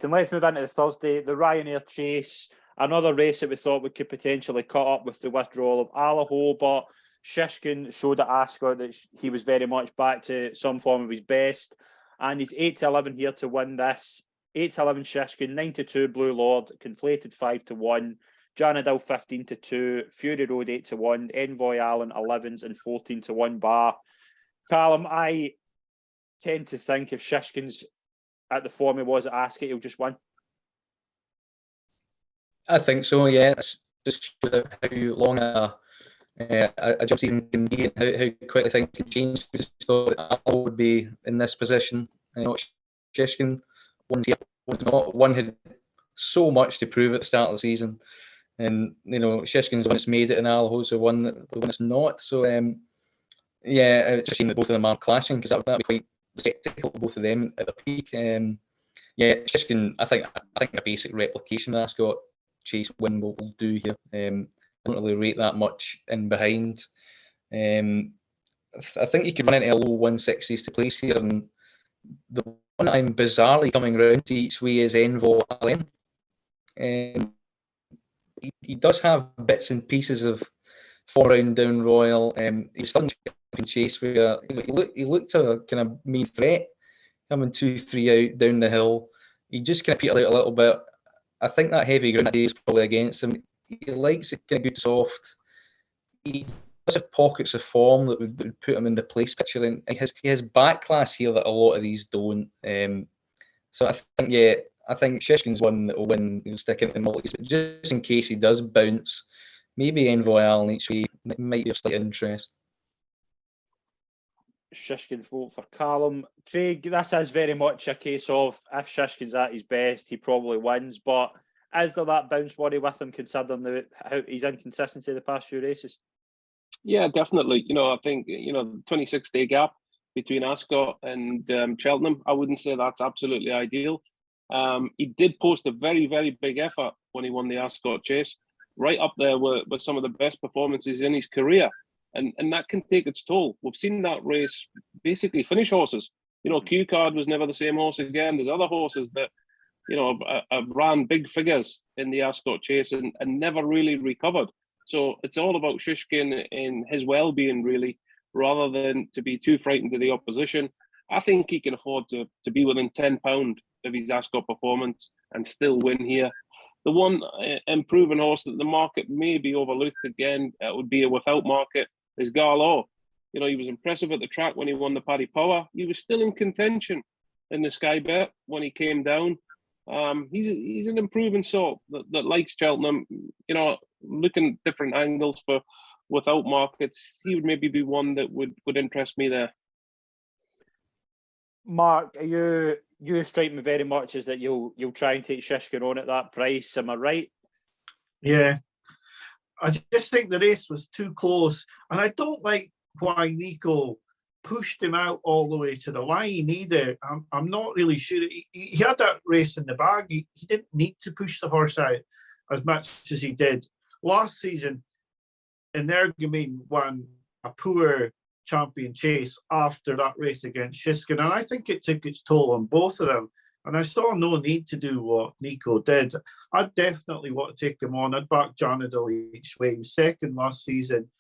And let's move into the Thursday, the Ryanair chase, another race that we thought we could potentially cut up with the withdrawal of Allaho, but Shishkin showed at Ascot that he was very much back to some form of his best, and he's 8-11 here to win this. 8-11 Shishkin, 9-2 Blue Lord, Conflated 5-1, Janadil 15-2, Fury Road 8-1, Envoy Allen 11s and 14-1 Bar. Callum, I tend to think if Shishkin's at the form he was at Ascot, he'll just win. I think so, yeah. It's just how long a job season can be and how quickly things can change. I just thought Al would be in this position. I know Shishkin one had so much to prove at the start of the season. And, Shishkin's the one that's made it and Alaho's the one that's not. So, yeah, it's just a shame that both of them are clashing because that would be quite spectacle, both of them at the peak. Yeah, Shishkin, I think a basic replication of Ascot chase win will do here. I don't really rate that much in behind. I think you could run into a low 160s to place here, and the one I'm bizarrely coming round to each way is Envo Allen. He does have bits and pieces of 4-round down Royal. He was still in chase where he looked a kind of main threat, coming 2-3 out down the hill. He just kind of petered out a little bit. I think that heavy ground day is probably against him. He likes it kind of good soft. He does have pockets of form that would put him in the place picture, and he has back class here that a lot of these don't. So I think Shishkin's one that will win. He'll stick into multis, but just in case he does bounce, maybe Envoy Allen each way might be of slight interest. Shishkin vote for Callum. Craig, this is very much a case of if Shishkin's at his best, he probably wins. But is there that bounce worry with him considering how his inconsistency the past few races? Yeah, definitely. I think, the 26-day gap between Ascot and Cheltenham, I wouldn't say that's absolutely ideal. He did post a very, very big effort when he won the Ascot chase, right up there with some of the best performances in his career. And that can take its toll. We've seen that race basically finish horses. Q Card was never the same horse again. There's other horses that, have ran big figures in the Ascot chase and never really recovered. So it's all about Shishkin and his well-being, really, rather than to be too frightened of the opposition. I think he can afford to be within £10 of his Ascot performance and still win here. The one improving horse that the market may be overlooked again, would be a without market, is Garlaw. He was impressive at the track when he won the Paddy Power. He was still in contention in the Sky Bet when he came down. He's an improving sort that likes Cheltenham. Looking at different angles for without markets, he would maybe be one that would interest me there. Mark, you strike me very much as that you'll try and take Shishkin on at that price. Am I right? Yeah. I just think the race was too close, and I don't like why Nico pushed him out all the way to the line either. I'm not really sure. He had that race in the bag. He didn't need to push the horse out as much as he did. Last season, Energumene won a poor champion chase after that race against Shishkin, and I think it took its toll on both of them. And I saw no need to do what Nico did. I'd definitely want to take him on. I'd back Janadil each way. He was second last season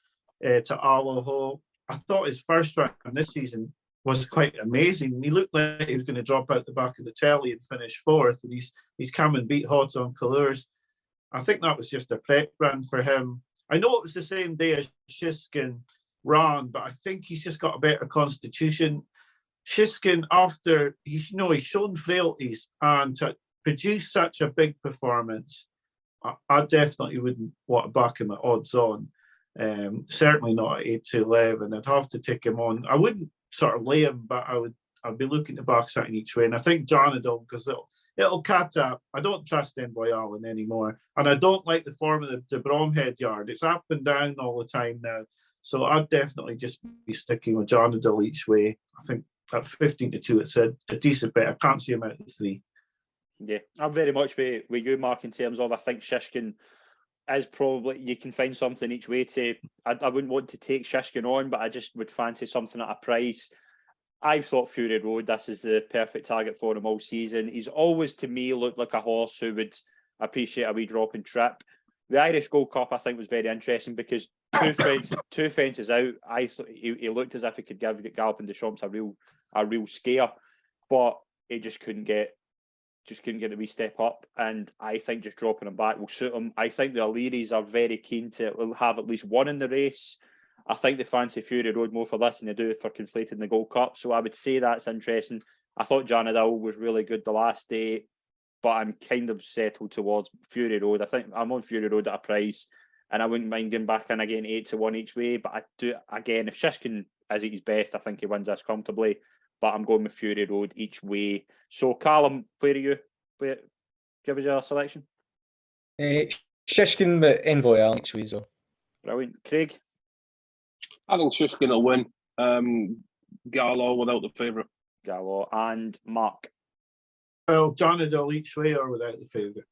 to Allaho. I thought his first round this season was quite amazing. He looked like he was going to drop out the back of the telly and finish fourth. And he's come and beat Hodds on Colours. I think that was just a prep run for him. I know it was the same day as Shishkin ran, but I think he's just got a better constitution. Shishkin, after he's shown frailties, and to produce such a big performance, I definitely wouldn't want to back him at odds on. Certainly not at 8-11. I'd have to take him on. I wouldn't sort of lay him, but I'd be looking to back something each way. And I think Janadil, because it'll catch up. I don't trust Envoy Allen anymore, and I don't like the form of the Bromhead yard. It's up and down all the time now. So I'd definitely just be sticking with Janadil each way. I think at 15-2, it's a decent bet. I can't see him out of 3. Yeah, I'm very much with you, Mark, in terms of I think Shishkin is probably, you can find something each way to, I wouldn't want to take Shishkin on, but I just would fancy something at a price. I've thought Fury Road, this is the perfect target for him all season. He's always, to me, looked like a horse who would appreciate a wee drop and trip. The Irish Gold Cup, I think, was very interesting because two fences out, I thought he looked as if he could give Galloping Deschamps a real scare, but he just couldn't get the wee step up. And I think just dropping him back will suit him. I think the O'Learys are very keen to have at least one in the race. I think they fancy Fury Road more for this than they do for Conflated in the Gold Cup. So I would say that's interesting. I thought Janadil was really good the last day, but I'm kind of settled towards Fury Road. I think I'm on Fury Road at a price, and I wouldn't mind going back in again 8-1 each way. But I do, again, if Shishkin is at his best, I think he wins this comfortably. But I'm going with Fury Road each way. So Callum, where are you? Give us your selection. Shishkin, but Envoy each way, so. Brilliant. Craig? I think Shishkin will win. Gallo without the favourite. Gallo. And Mark? Well, Jonadal each way or without the favourite.